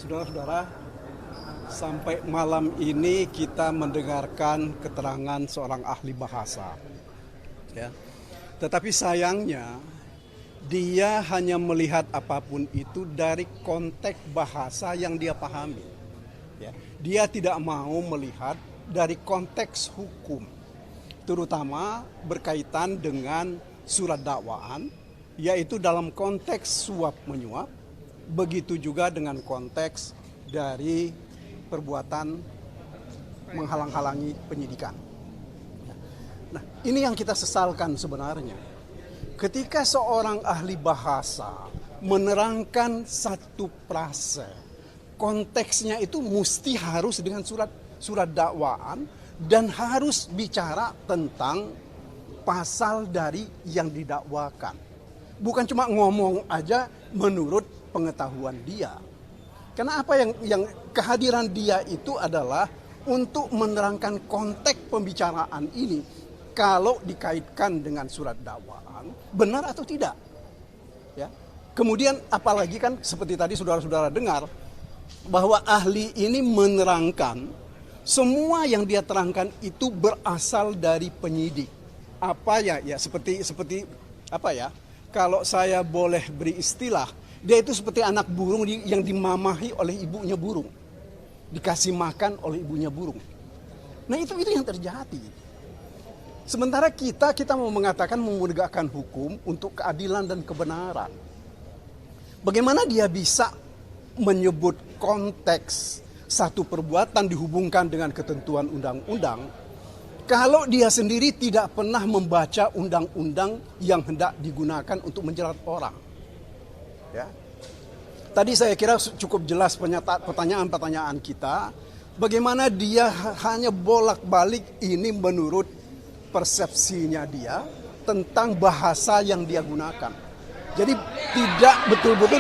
Saudara-saudara, sampai malam ini kita mendengarkan keterangan seorang ahli bahasa. Ya. Tetapi sayangnya, dia hanya melihat apapun itu dari konteks bahasa yang dia pahami. Ya. Dia tidak mau melihat dari konteks hukum, terutama berkaitan dengan surat dakwaan, yaitu dalam konteks suap menyuap. Begitu juga dengan konteks dari perbuatan menghalang-halangi penyidikan. Nah, ini yang kita sesalkan sebenarnya. Ketika seorang ahli bahasa menerangkan satu frase, konteksnya itu mesti harus dengan surat dakwaan dan harus bicara tentang pasal dari yang didakwakan. Bukan cuma ngomong aja menurut pengetahuan dia. Karena apa yang kehadiran dia itu adalah untuk menerangkan konteks pembicaraan ini kalau dikaitkan dengan surat dakwaan benar atau tidak. Ya. Kemudian apalagi kan seperti tadi saudara-saudara dengar bahwa ahli ini menerangkan semua yang dia terangkan itu berasal dari penyidik. Apa ya? Ya seperti apa ya? Kalau saya boleh beri istilah, dia itu seperti anak burung yang dimamahi oleh ibunya burung. Dikasih makan oleh ibunya burung. Nah itu yang terjadi. Sementara kita mau mengatakan menegakkan hukum untuk keadilan dan kebenaran. Bagaimana dia bisa menyebut konteks satu perbuatan dihubungkan dengan ketentuan undang-undang kalau dia sendiri tidak pernah membaca undang-undang yang hendak digunakan untuk menjerat orang. Ya. Tadi saya kira cukup jelas pertanyaan-pertanyaan kita. Bagaimana dia hanya bolak-balik ini menurut persepsinya dia tentang bahasa yang dia gunakan. Jadi tidak betul-betul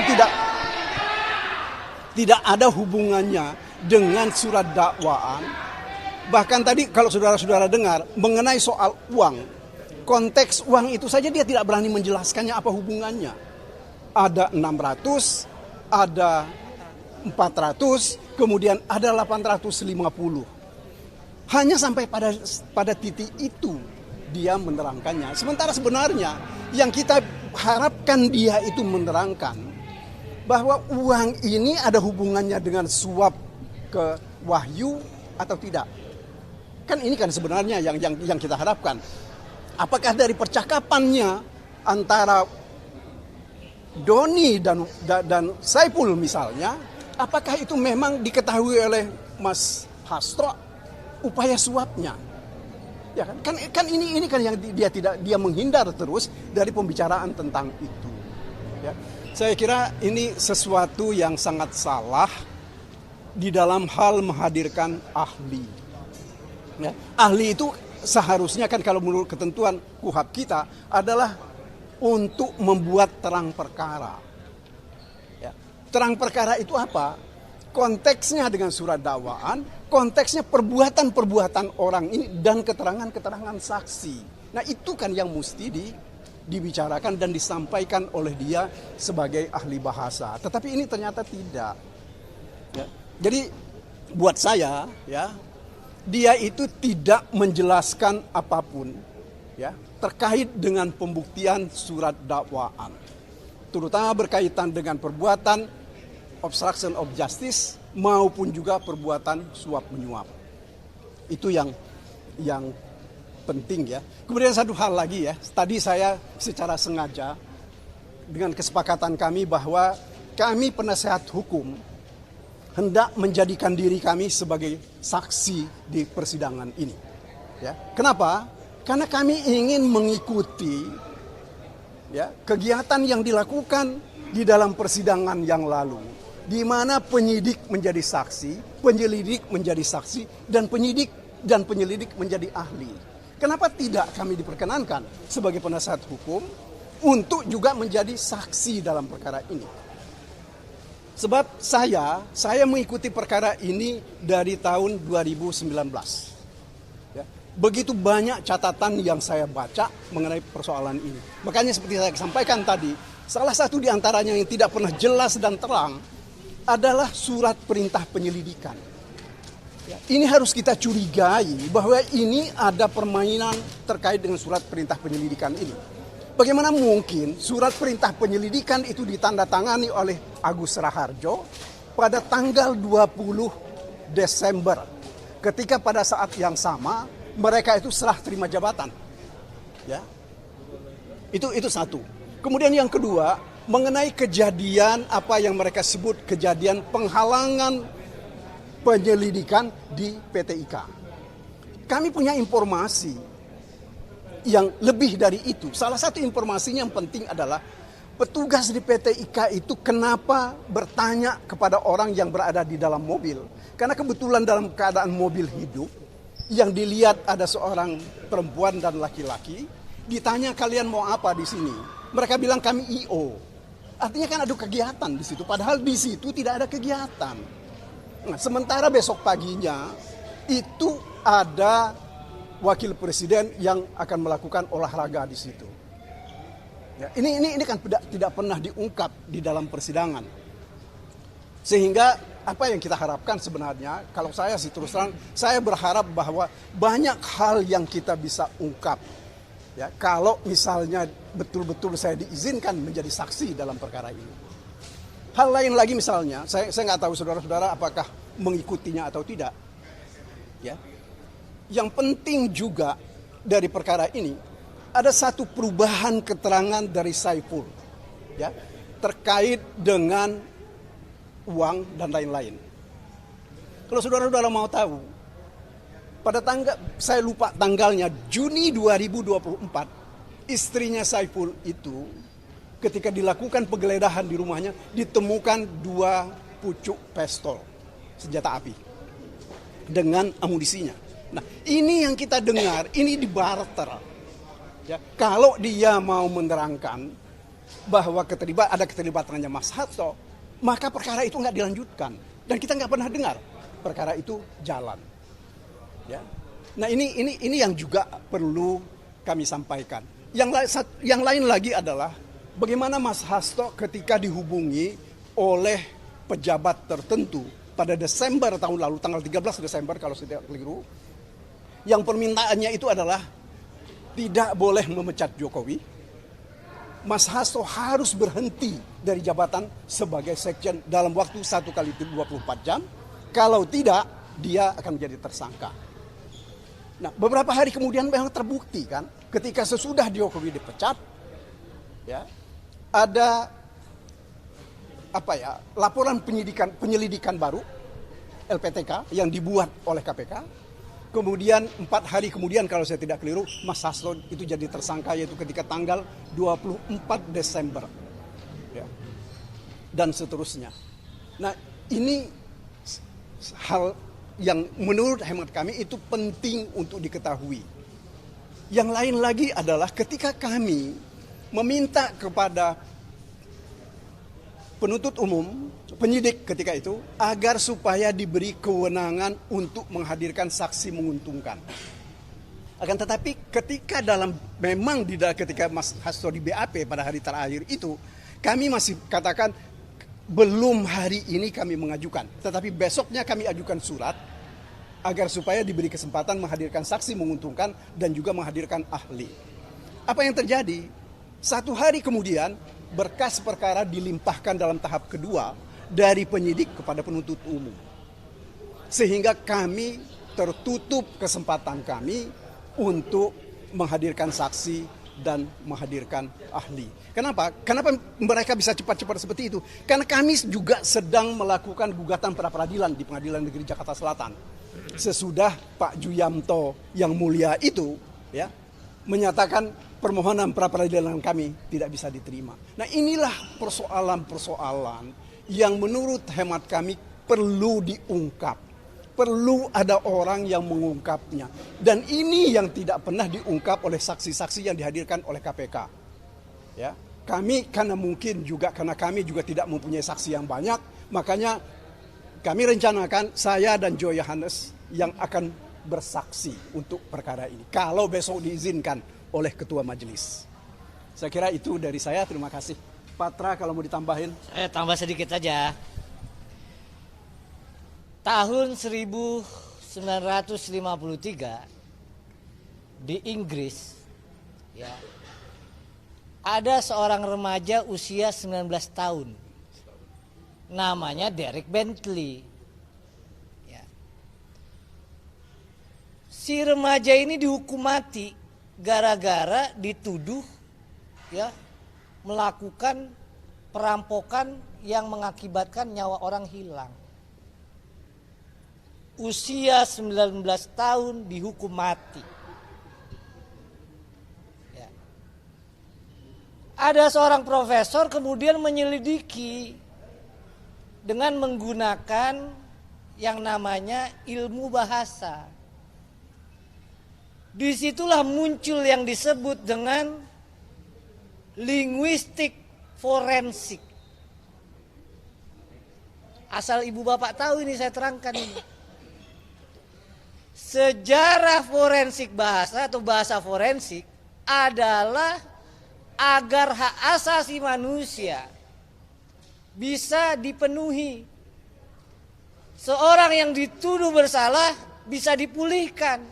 tidak ada hubungannya dengan surat dakwaan. Bahkan tadi kalau saudara-saudara dengar mengenai soal uang, konteks uang itu saja dia tidak berani menjelaskannya apa hubungannya. Ada 600, ada 400, kemudian ada 850. Hanya sampai pada titik itu dia menerangkannya. Sementara sebenarnya yang kita harapkan dia itu menerangkan bahwa uang ini ada hubungannya dengan suap ke Wahyu atau tidak. Kan ini kan sebenarnya yang kita harapkan. Apakah dari percakapannya antara Doni dan Saiful misalnya, apakah itu memang diketahui oleh Mas Hastro upaya suapnya? Ya kan ini kan yang dia menghindar terus dari pembicaraan tentang itu. Ya. Saya kira ini sesuatu yang sangat salah di dalam hal menghadirkan ahli. Ya. Ahli itu seharusnya kan kalau menurut ketentuan KUHP kita adalah untuk membuat terang perkara. Ya. Terang perkara itu apa? Konteksnya dengan surat dakwaan, konteksnya perbuatan-perbuatan orang ini dan keterangan-keterangan saksi. Nah itu kan yang mesti dibicarakan dan disampaikan oleh dia sebagai ahli bahasa. Tetapi ini ternyata tidak. Ya. Jadi buat saya, ya, dia itu tidak menjelaskan apapun, ya, terkait dengan pembuktian surat dakwaan, terutama berkaitan dengan perbuatan obstruction of justice maupun juga perbuatan suap menyuap. Itu yang penting ya. Kemudian satu hal lagi ya, tadi saya secara sengaja dengan kesepakatan kami bahwa kami penasehat hukum hendak menjadikan diri kami sebagai saksi di persidangan ini. Ya, kenapa? Karena kami ingin mengikuti ya, kegiatan yang dilakukan di dalam persidangan yang lalu, di mana penyidik menjadi saksi, penyelidik menjadi saksi, dan penyidik dan penyelidik menjadi ahli. Kenapa tidak kami diperkenankan sebagai penasehat hukum untuk juga menjadi saksi dalam perkara ini? Sebab saya mengikuti perkara ini dari tahun 2019. Ya, begitu banyak catatan yang saya baca mengenai persoalan ini. Makanya seperti saya sampaikan tadi, salah satu di antaranya yang tidak pernah jelas dan terang adalah surat perintah penyelidikan. Ya, ini harus kita curigai bahwa ini ada permainan terkait dengan surat perintah penyelidikan ini. Bagaimana mungkin surat perintah penyelidikan itu ditandatangani oleh Agus Raharjo pada tanggal 20 Desember, ketika pada saat yang sama mereka itu serah terima jabatan. Ya. Itu satu. Kemudian yang kedua, mengenai kejadian apa yang mereka sebut kejadian penghalangan penyelidikan di PT IKA. Kami punya informasi yang lebih dari itu. Salah satu informasinya yang penting adalah petugas di PT IKA itu kenapa bertanya kepada orang yang berada di dalam mobil. Karena kebetulan dalam keadaan mobil hidup, yang dilihat ada seorang perempuan dan laki-laki, ditanya kalian mau apa di sini. Mereka bilang kami IO. Artinya kan ada kegiatan di situ, padahal di situ tidak ada kegiatan. Nah, sementara besok paginya itu ada wakil presiden yang akan melakukan olahraga di situ. Ya, ini kan tidak pernah diungkap di dalam persidangan. Sehingga apa yang kita harapkan sebenarnya, kalau saya sih terus terang, saya berharap bahwa banyak hal yang kita bisa ungkap. Ya, kalau misalnya betul-betul saya diizinkan menjadi saksi dalam perkara ini. Hal lain lagi misalnya, saya nggak tahu saudara-saudara apakah mengikutinya atau tidak. Ya. Yang penting juga dari perkara ini, ada satu perubahan keterangan dari Saiful, ya, terkait dengan uang dan lain-lain. Kalau saudara-saudara mau tahu, pada tanggal, saya lupa tanggalnya, Juni 2024, istrinya Saiful itu ketika dilakukan penggeledahan di rumahnya, ditemukan 2 pucuk pistol, senjata api, dengan amunisinya. Nah, ini yang kita dengar, ini dibarter. Ya, kalau dia mau menerangkan bahwa ada keterlibatannya Mas Hasto, maka perkara itu nggak dilanjutkan. Dan kita nggak pernah dengar perkara itu jalan. Ya. Nah, ini yang juga perlu kami sampaikan. Yang lain lagi adalah bagaimana Mas Hasto ketika dihubungi oleh pejabat tertentu pada Desember tahun lalu, tanggal 13 Desember kalau saya tidak keliru, yang permintaannya itu adalah tidak boleh memecat Jokowi. Mas Hasto harus berhenti dari jabatan sebagai sekjen dalam waktu 1 kali 24 jam. Kalau tidak, dia akan menjadi tersangka. Nah, beberapa hari kemudian memang terbukti kan, ketika sesudah Jokowi dipecat, ya, ada laporan penyelidikan baru LPTK yang dibuat oleh KPK. Kemudian 4 hari kemudian kalau saya tidak keliru, Mas Hasto itu jadi tersangka, yaitu ketika tanggal 24 Desember. Ya. Dan seterusnya. Nah, ini hal yang menurut hemat kami itu penting untuk diketahui. Yang lain lagi adalah ketika kami meminta kepada penuntut umum, penyidik ketika itu, agar supaya diberi kewenangan untuk menghadirkan saksi menguntungkan. Akan tetapi ketika ketika Mas Hasto di BAP pada hari terakhir itu, kami masih katakan belum hari ini kami mengajukan. Tetapi besoknya kami ajukan surat agar supaya diberi kesempatan menghadirkan saksi menguntungkan dan juga menghadirkan ahli. Apa yang terjadi? 1 hari kemudian, berkas perkara dilimpahkan dalam tahap kedua dari penyidik kepada penuntut umum. Sehingga kami tertutup kesempatan kami untuk menghadirkan saksi dan menghadirkan ahli. Kenapa? Kenapa mereka bisa cepat-cepat seperti itu? Karena kami juga sedang melakukan gugatan pra-peradilan di Pengadilan Negeri Jakarta Selatan. Sesudah Pak Juyamto yang mulia itu, ya, menyatakan permohonan pra-peradilan kami tidak bisa diterima. Nah, inilah persoalan-persoalan yang menurut hemat kami perlu diungkap. Perlu ada orang yang mengungkapnya. Dan ini yang tidak pernah diungkap oleh saksi-saksi yang dihadirkan oleh KPK. Ya, karena kami juga tidak mempunyai saksi yang banyak, makanya kami rencanakan saya dan Joy Yohanes yang akan bersaksi untuk perkara ini. Kalau besok diizinkan oleh ketua majelis. Saya kira itu dari saya, terima kasih. Patra kalau mau ditambahin. Saya tambah sedikit aja. tahun 1953 di Inggris, ya, ada seorang remaja usia 19 tahun, namanya Derek Bentley. Ya. Si remaja ini dihukum mati gara-gara dituduh, ya, melakukan perampokan yang mengakibatkan nyawa orang hilang. Usia 19 tahun dihukum mati. Ya. Ada seorang profesor kemudian menyelidiki dengan menggunakan yang namanya ilmu bahasa. Disitulah muncul yang disebut dengan linguistik forensik. Asal ibu bapak tahu ini saya terangkan ini. Sejarah forensik bahasa atau bahasa forensik adalah agar hak asasi manusia bisa dipenuhi. Seorang yang dituduh bersalah bisa dipulihkan.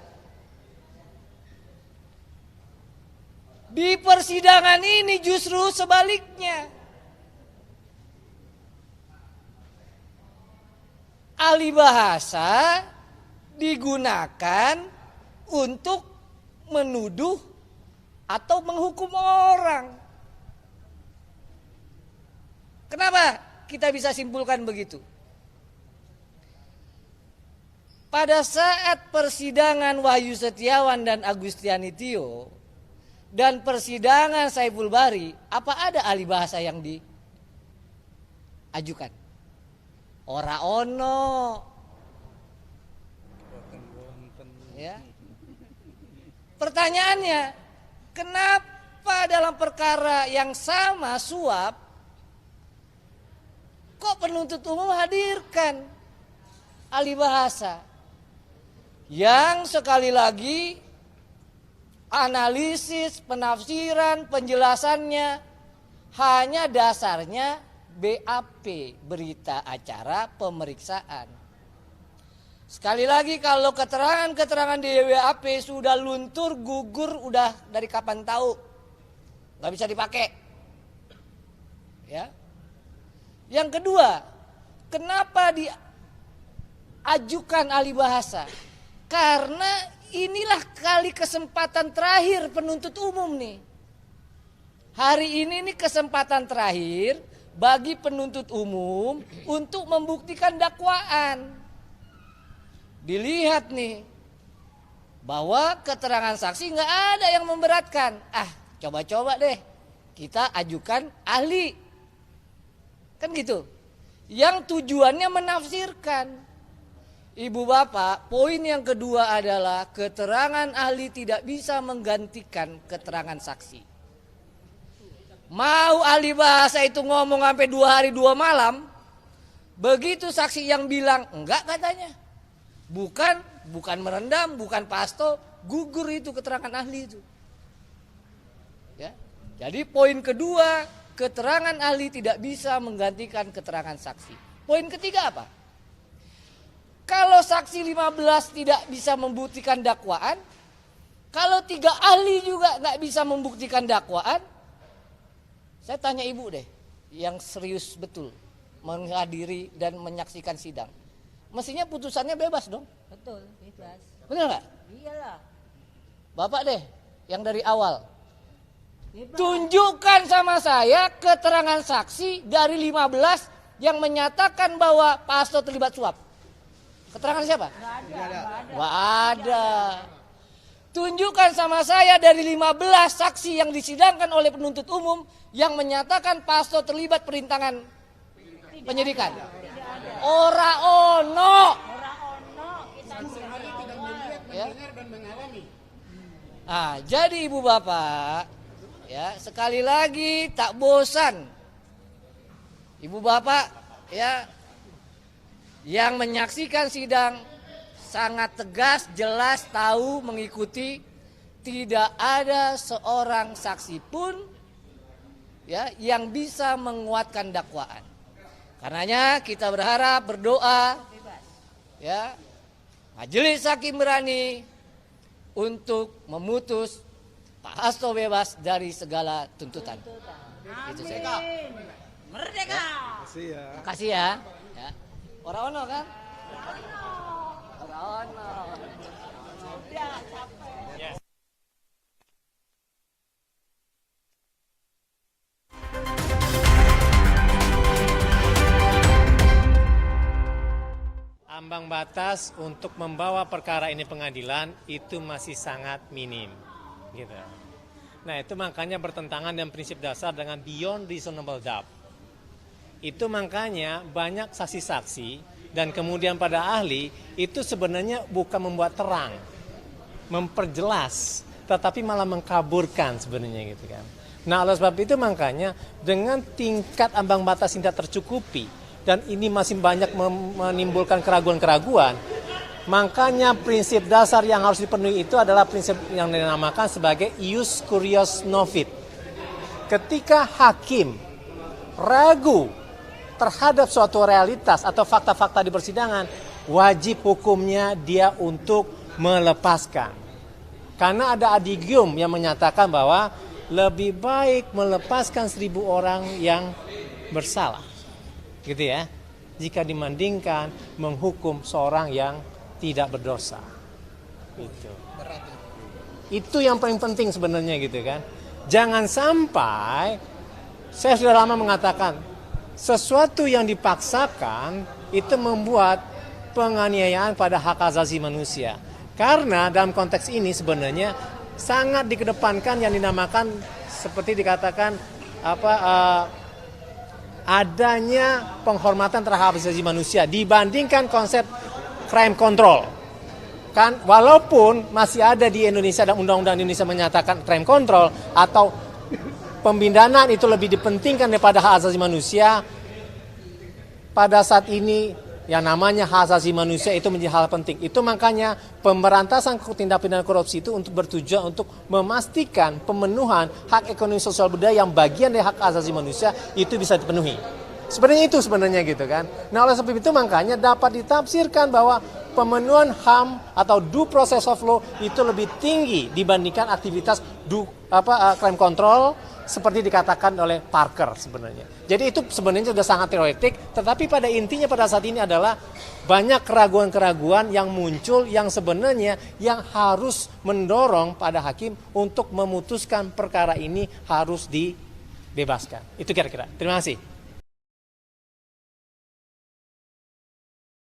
Di persidangan ini justru sebaliknya. Ahli bahasa digunakan untuk menuduh atau menghukum orang. Kenapa kita bisa simpulkan begitu? Pada saat persidangan Wahyu Setiawan dan Agustiani Tio dan persidangan Saiful Bari, apa ada ahli bahasa yang diajukan? Ora ono. Ya. Pertanyaannya, kenapa dalam perkara yang sama suap kok penuntut umum hadirkan ahli bahasa yang sekali lagi analisis, penafsiran, penjelasannya hanya dasarnya BAP, berita acara pemeriksaan. Sekali lagi, kalau keterangan-keterangan di BAP sudah luntur, gugur, udah dari kapan tahu, nggak bisa dipakai. Ya. Yang kedua, kenapa diajukan ahli bahasa? Karena inilah kali kesempatan terakhir penuntut umum nih. Hari ini nih kesempatan terakhir bagi penuntut umum untuk membuktikan dakwaan. Dilihat nih bahwa keterangan saksi nggak ada yang memberatkan. Coba-coba deh kita ajukan ahli, kan gitu. Yang tujuannya menafsirkan. Ibu bapak, poin yang kedua adalah keterangan ahli tidak bisa menggantikan keterangan saksi. Mau ahli bahasa itu ngomong sampai 2 hari 2 malam, begitu saksi yang bilang enggak katanya, bukan merendam, bukan pasto, gugur itu keterangan ahli itu. Ya. Jadi poin kedua, keterangan ahli tidak bisa menggantikan keterangan saksi. Poin ketiga apa? Kalau saksi 15 tidak bisa membuktikan dakwaan, kalau 3 ahli juga nggak bisa membuktikan dakwaan, saya tanya ibu deh, yang serius betul menghadiri dan menyaksikan sidang, mestinya putusannya bebas dong? Betul, bebas. Benar nggak? Iyalah. Bapak deh, yang dari awal. Bebas. Tunjukkan sama saya keterangan saksi dari 15 yang menyatakan bahwa Pak Hasto terlibat suap. Keterangan siapa? Nggak ada. Nggak ada. Tunjukkan sama saya dari 15 saksi yang disidangkan oleh penuntut umum yang menyatakan Pak Hasto terlibat perintangan penyidikan. Ora ono. Ya. Jadi ibu bapak, ya, sekali lagi tak bosan ibu bapak, ya, yang menyaksikan sidang sangat tegas, jelas, tahu, mengikuti, tidak ada seorang saksi pun, ya, yang bisa menguatkan dakwaan. Karenanya kita berharap, berdoa ya, majelis hakim berani untuk memutus Pak Hasto bebas dari segala tuntutan. Itu saya. Merdeka. Makasih ya. Makasih ya. Ya. Orang ono kan? Orang ono. Ambang batas untuk membawa perkara ini pengadilan itu masih sangat minim, gitu. Nah, itu makanya bertentangan dengan prinsip dasar dengan beyond reasonable doubt. Itu makanya banyak saksi-saksi dan kemudian pada ahli itu sebenarnya bukan membuat terang, memperjelas, tetapi malah mengkaburkan sebenarnya, gitu kan. Nah, oleh sebab itu makanya dengan tingkat ambang batas yang tidak tercukupi dan ini masih banyak menimbulkan keraguan-keraguan, makanya prinsip dasar yang harus dipenuhi itu adalah prinsip yang dinamakan sebagai ius curios novit. Ketika hakim ragu terhadap suatu realitas atau fakta-fakta di persidangan, wajib hukumnya dia untuk melepaskan. Karena ada adigium yang menyatakan bahwa lebih baik melepaskan 1.000 orang yang bersalah, gitu ya, jika dibandingkan menghukum seorang yang tidak berdosa. Gitu. Itu yang paling penting sebenarnya, gitu kan. Jangan sampai, saya sudah lama mengatakan, sesuatu yang dipaksakan itu membuat penganiayaan pada hak asasi manusia. Karena dalam konteks ini sebenarnya sangat dikedepankan yang dinamakan seperti dikatakan adanya penghormatan terhadap hak asasi manusia dibandingkan konsep crime control. Kan walaupun masih ada di Indonesia dan undang-undang Indonesia menyatakan crime control atau pembinaan itu lebih dipentingkan daripada hak asasi manusia, pada saat ini yang namanya hak asasi manusia itu menjadi hal penting. Itu makanya pemberantasan tindak pidana korupsi itu untuk bertujuan untuk memastikan pemenuhan hak ekonomi sosial budaya yang bagian dari hak asasi manusia itu bisa dipenuhi. Sebenarnya itu sebenarnya, gitu kan. Nah, oleh sebab itu makanya dapat ditafsirkan bahwa pemenuhan HAM atau due process of law itu lebih tinggi dibandingkan aktivitas crime control seperti dikatakan oleh Parker sebenarnya. Jadi itu sebenarnya sudah sangat teoretik, tetapi pada intinya pada saat ini adalah banyak keraguan-keraguan yang muncul yang sebenarnya yang harus mendorong pada hakim untuk memutuskan perkara ini harus dibebaskan. Itu kira-kira. Terima kasih.